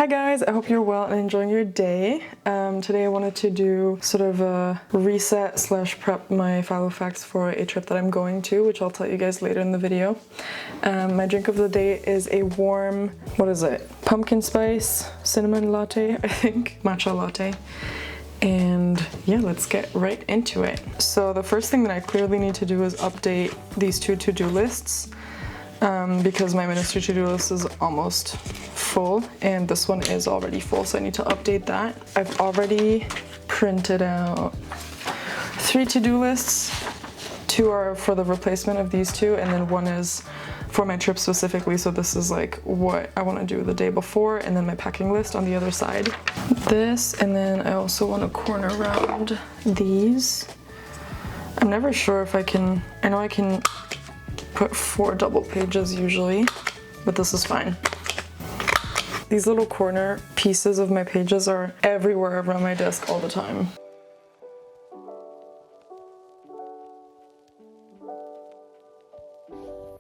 Hi guys, I hope you're well and enjoying your day. Today I wanted to do sort of a reset / prep my filofax for a trip that I'm going to, which I'll tell you guys later in the video. My drink of the day is a warm, what is it? Pumpkin spice cinnamon latte, I think. Matcha latte. And yeah, let's get right into it. So the first thing that I clearly need to do is update these two to-do lists. Because my ministry to-do list is almost full and this one is already full, so I need to update that. I've already printed out 3 to-do lists. 2 are for the replacement of these 2, and then 1 is for my trip specifically, so this is like what I want to do the day before, and then my packing list on the other side. This, and then I also want to corner around these. I'm never sure if I can, I know I can put 4 double pages usually, but this is fine. These little corner pieces of my pages are everywhere around my desk all the time.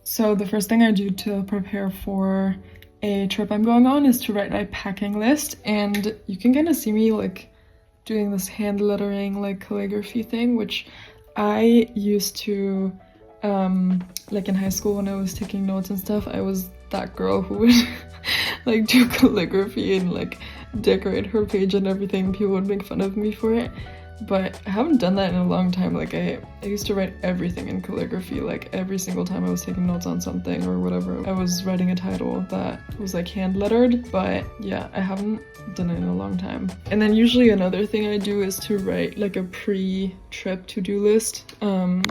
So the first thing I do to prepare for a trip I'm going on is to write my packing list, and you can kind of see me like doing this hand lettering like calligraphy thing, which I used to like in high school when I was taking notes and stuff. I was that girl who would like do calligraphy and like decorate her page and everything. People would make fun of me for it, but I haven't done that in a long time. Like I used to write everything in calligraphy, like every single time I was taking notes on something or whatever. I was writing a title that was like hand lettered, but yeah, I haven't done it in a long time. And then usually another thing I do is to write like a pre-trip to-do list,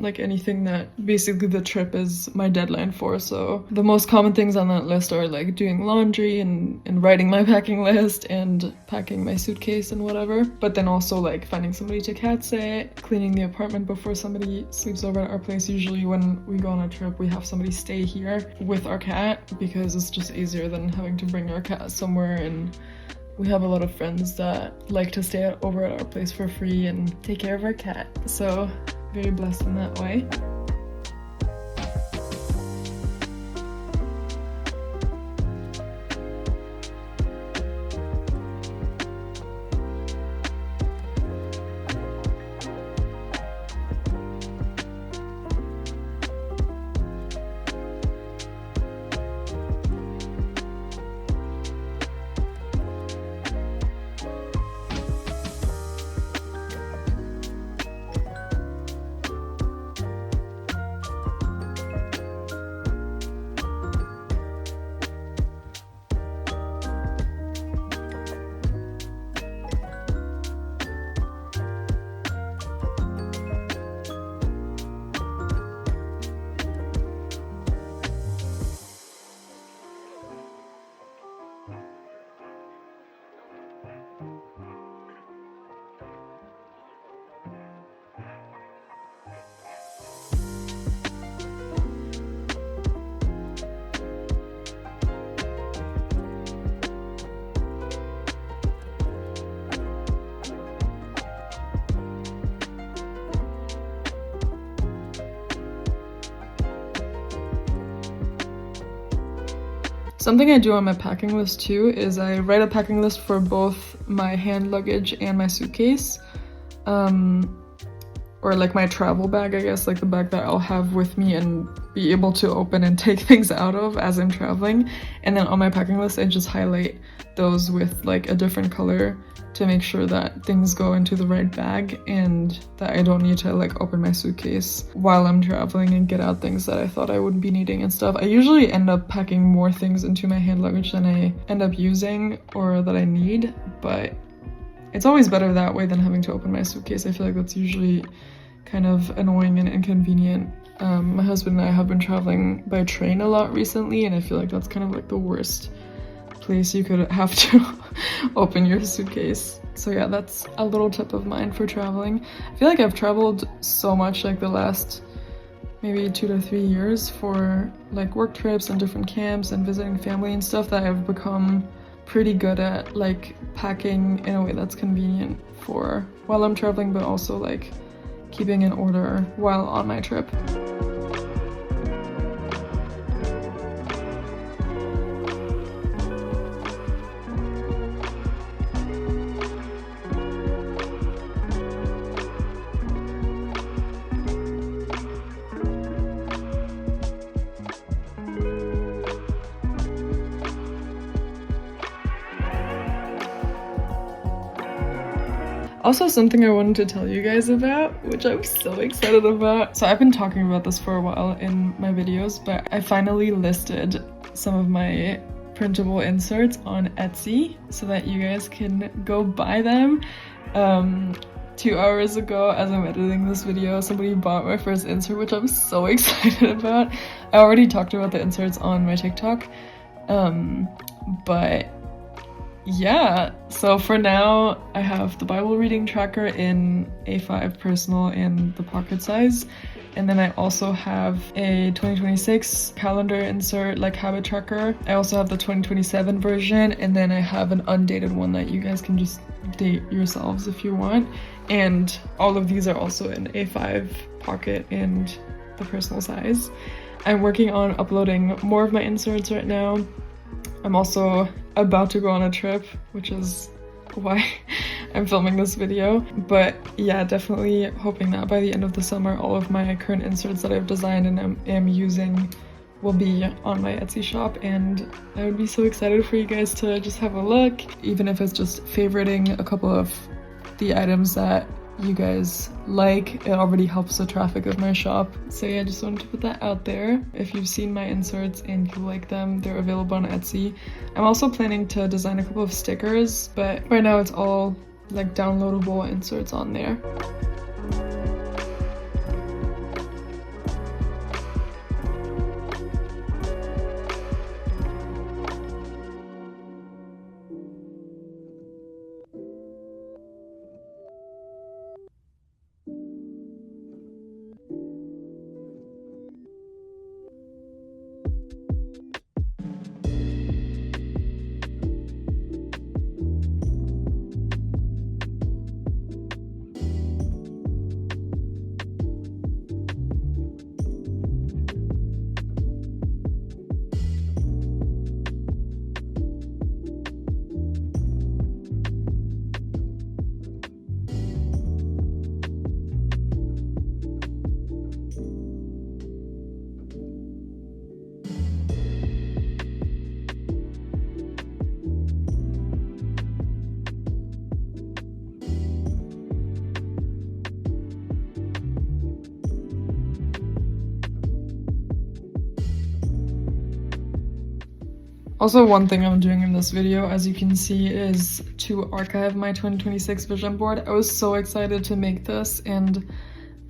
like anything that basically the trip is my deadline for. So the most common things on that list are like doing laundry and writing my packing list and packing my suitcase and whatever, but then also like finding somebody to cat sit, cleaning the apartment before somebody sleeps over at our place. Usually when we go on a trip, we have somebody stay here with our cat because it's just easier than having to bring our cat somewhere, and we have a lot of friends that like to stay over at our place for free and take care of our cat. So very blessed in that way. Something I do on my packing list too is I write a packing list for both my hand luggage and my suitcase, or like my travel bag, I guess, like the bag that I'll have with me and be able to open and take things out of as I'm traveling. And then on my packing list, I just highlight those with like a different color to make sure that things go into the right bag and that I don't need to like open my suitcase while I'm traveling and get out things that I thought I wouldn't be needing and stuff. I usually end up packing more things into my hand luggage than I end up using or that I need, but it's always better that way than having to open my suitcase. I feel like that's usually kind of annoying and inconvenient. My husband and I have been traveling by train a lot recently, and I feel like that's kind of like the worst place you could have to open your suitcase. So yeah, that's a little tip of mine for traveling. I feel like I've traveled so much like the last maybe 2 to 3 years for like work trips and different camps and visiting family and stuff that I've become pretty good at like packing in a way that's convenient for while I'm traveling, but also like keeping in order while on my trip. Also, something I wanted to tell you guys about, which I'm so excited about. So I've been talking about this for a while in my videos, but I finally listed some of my printable inserts on Etsy so that you guys can go buy them. 2 hours ago, as I'm editing this video, somebody bought my first insert, which I'm so excited about. I already talked about the inserts on my TikTok, but yeah, so for now I have the Bible reading tracker in A5 personal and the pocket size, and then I also have a 2026 calendar insert like habit tracker. I also have the 2027 version, and then I have an undated one that you guys can just date yourselves if you want. And all of these are also in A5 pocket and the personal size. I'm working on uploading more of my inserts right now. I'm also about to go on a trip, which is why I'm filming this video. But yeah, definitely hoping that by the end of the summer, all of my current inserts that I've designed and am using will be on my Etsy shop, and I would be so excited for you guys to just have a look, even if it's just favoriting a couple of the items that you guys like. It already helps the traffic of my shop. So yeah, I just wanted to put that out there. If you've seen my inserts and you like them, they're available on Etsy. I'm also planning to design a couple of stickers, but right now it's all like downloadable inserts on there. Also, one thing I'm doing in this video, as you can see, is to archive my 2026 vision board. I was so excited to make this, and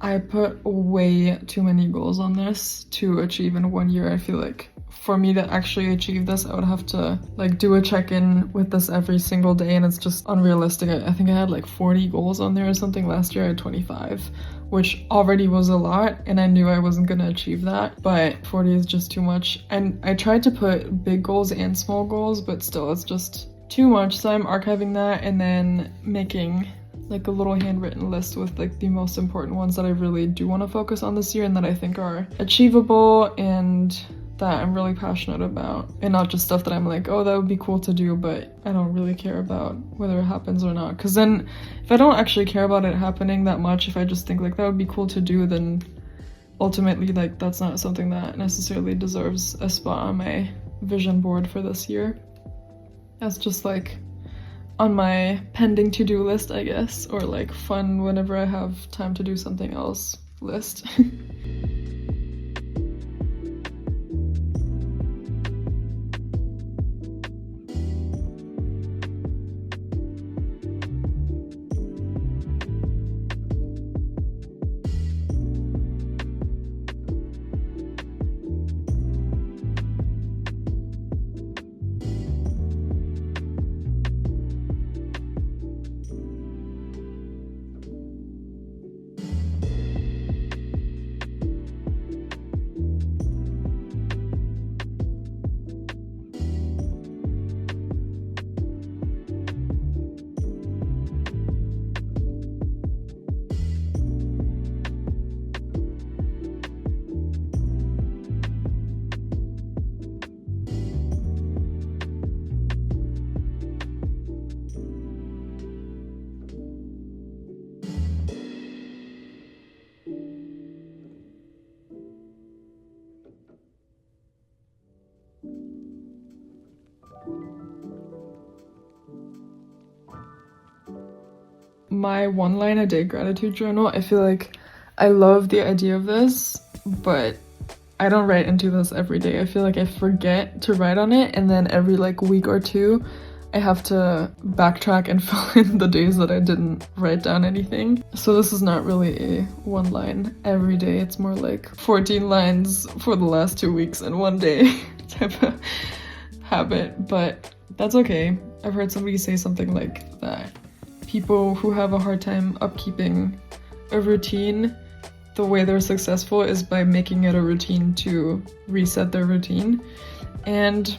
I put way too many goals on this to achieve in 1 year. I feel like for me to actually achieve this, I would have to like do a check-in with this every single day, and it's just unrealistic. I think I had like 40 goals on there or something. Last year I had 25, which already was a lot, and I knew I wasn't gonna achieve that, but 40 is just too much. And I tried to put big goals and small goals, but still it's just too much. So I'm archiving that and then making like a little handwritten list with like the most important ones that I really do want to focus on this year and that I think are achievable and that I'm really passionate about, and not just stuff that I'm like, oh, that would be cool to do, but I don't really care about whether it happens or not. Because then if I don't actually care about it happening that much, if I just think like that would be cool to do, then ultimately like that's not something that necessarily deserves a spot on my vision board for this year. That's just like on my pending to-do list, I guess, or like fun whenever I have time to do something else list. my 1 line a day gratitude journal. I feel like I love the idea of this, but I don't write into this every day. I feel like I forget to write on it, and then every like week or two I have to backtrack and fill in the days that I didn't write down anything. So this is not really a 1 line every day. It's more like 14 lines for the last 2 weeks and 1 day type of habit, but that's okay. I've heard somebody say something like that people who have a hard time upkeeping a routine, the way they're successful is by making it a routine to reset their routine. And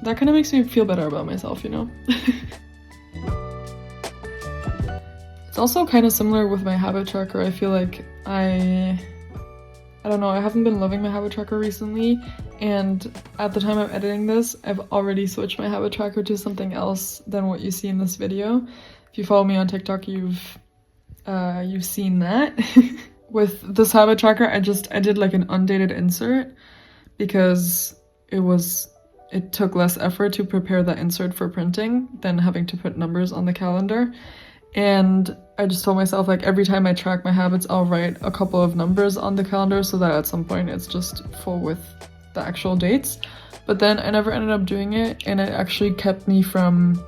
that kind of makes me feel better about myself, you know? It's also kind of similar with my habit tracker. I feel like I don't know, I haven't been loving my habit tracker recently, and at the time I'm editing this, I've already switched my habit tracker to something else than what you see in this video. If you follow me on TikTok, you've seen that. With this habit tracker, I did like an undated insert because it took less effort to prepare that insert for printing than having to put numbers on the calendar. And I just told myself, like, every time I track my habits, I'll write a couple of numbers on the calendar so that at some point it's just full with the actual dates. But then I never ended up doing it, and it actually kept me from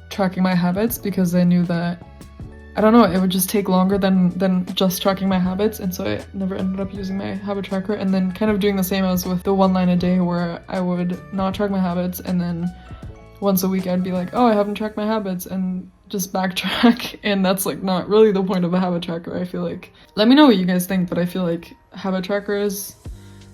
tracking my habits because I knew that, I don't know, it would just take longer than just tracking my habits, and so I never ended up using my habit tracker. And then kind of doing the same as with the 1 line a day, where I would not track my habits, and then once a week I'd be like, oh, I haven't tracked my habits, and just backtrack. And that's like not really the point of a habit tracker, I feel like. Let me know what you guys think, but I feel like habit trackers,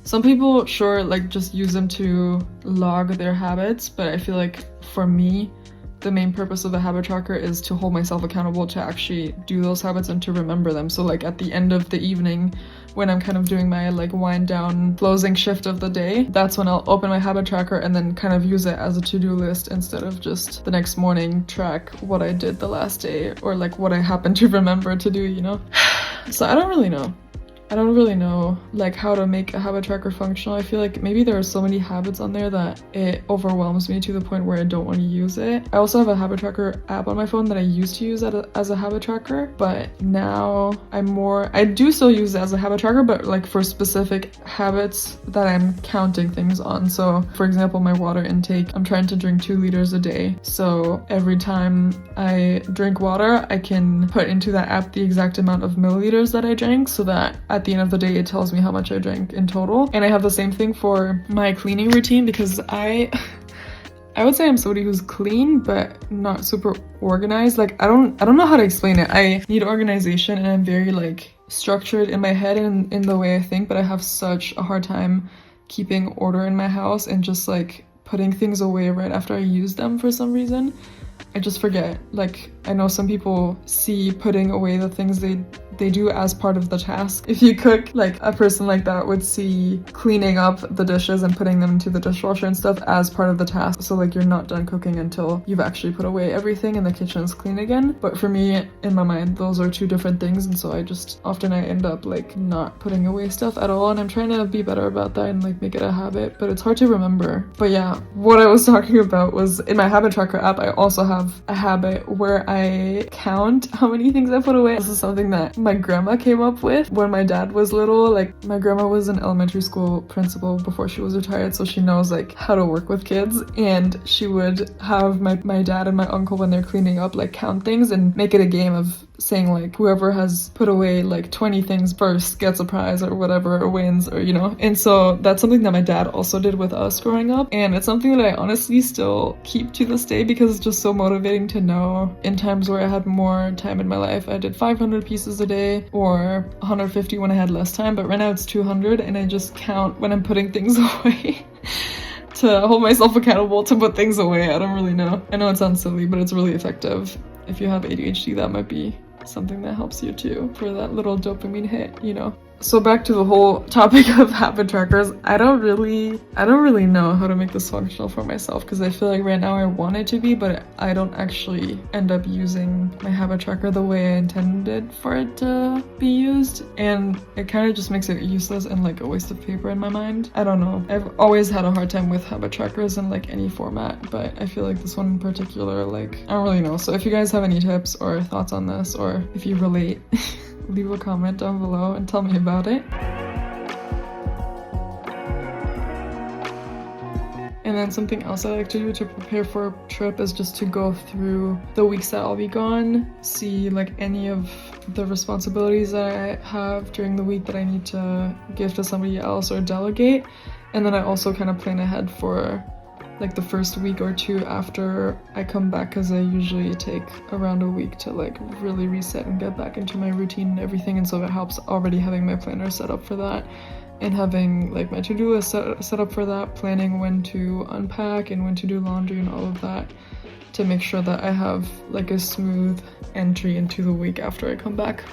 some people sure like just use them to log their habits, but I feel like for me, the main purpose of the habit tracker is to hold myself accountable to actually do those habits and to remember them. So like at the end of the evening, when I'm kind of doing my like wind down closing shift of the day, that's when I'll open my habit tracker and then kind of use it as a to-do list instead of just the next morning track what I did the last day or like what I happen to remember to do, you know? So I don't really know like how to make a habit tracker functional. I feel like maybe there are so many habits on there that it overwhelms me to the point where I don't want to use it. I also have a habit tracker app on my phone that I used to use as a habit tracker, but now I do still use it as a habit tracker, but like for specific habits that I'm counting things on. So for example, my water intake, I'm trying to drink 2 liters a day. So every time I drink water, I can put into that app the exact amount of milliliters that I drank, so that at the end of the day, it tells me how much I drank in total. And I have the same thing for my cleaning routine because I would say I'm somebody who's clean, but not super organized. Like, I don't know how to explain it. I need organization, and I'm very like structured in my head and in the way I think, but I have such a hard time keeping order in my house and just like putting things away right after I use them for some reason. I just forget. Like, I know some people see putting away the things they do as part of the task. If you cook, like a person like that would see cleaning up the dishes and putting them into the dishwasher and stuff as part of the task. So like you're not done cooking until you've actually put away everything and the kitchen is clean again. But for me, in my mind, those are 2 different things, and so I end up like not putting away stuff at all, and I'm trying to be better about that and like make it a habit, but it's hard to remember. But yeah, what I was talking about was in my habit tracker app, I also have a habit where I count how many things I put away. This is something that my grandma came up with when my dad was little. Like, my grandma was an elementary school principal before she was retired, so she knows like how to work with kids, and she would have my dad and my uncle, when they're cleaning up, like count things and make it a game of saying like whoever has put away like 20 things first gets a prize or whatever, or wins, or you know. And so that's something that my dad also did with us growing up, and it's something that I honestly still keep to this day because it's just so motivating to know. In times where I had more time in my life, I did 500 pieces a day or 150 when I had less time, but right now it's 200, and I just count when I'm putting things away to hold myself accountable to put things away. I don't really know. I know it sounds silly, but it's really effective. If you have ADHD, that might be something that helps you too, for that little dopamine hit, you know. So back to the whole topic of habit trackers, I don't really know how to make this functional for myself, because I feel like right now I want it to be, but I don't actually end up using my habit tracker the way I intended for it to be used, and it kind of just makes it useless and like a waste of paper in my mind. I don't know. I've always had a hard time with habit trackers in like any format, but I feel like this one in particular, like, I don't really know. So if you guys have any tips or thoughts on this, or if you relate, leave a comment down below and tell me about it. And then something else I like to do to prepare for a trip is just to go through the weeks that I'll be gone, see like any of the responsibilities that I have during the week that I need to give to somebody else or delegate. And then I also kind of plan ahead for like the first week or two after I come back, because I usually take around a week to like really reset and get back into my routine and everything, and so it helps already having my planner set up for that and having like my to-do list set up for that, planning when to unpack and when to do laundry and all of that, to make sure that I have like a smooth entry into the week after I come back.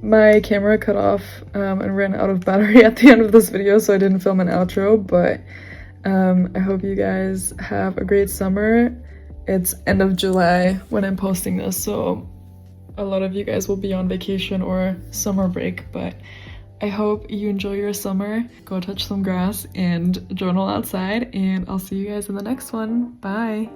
My camera cut off and ran out of battery at the end of this video, so I didn't film an outro, but I hope you guys have a great summer. It's end of July when I'm posting this, so a lot of you guys will be on vacation or summer break, but I hope you enjoy your summer. Go touch some grass and journal outside, and I'll see you guys in the next one. Bye!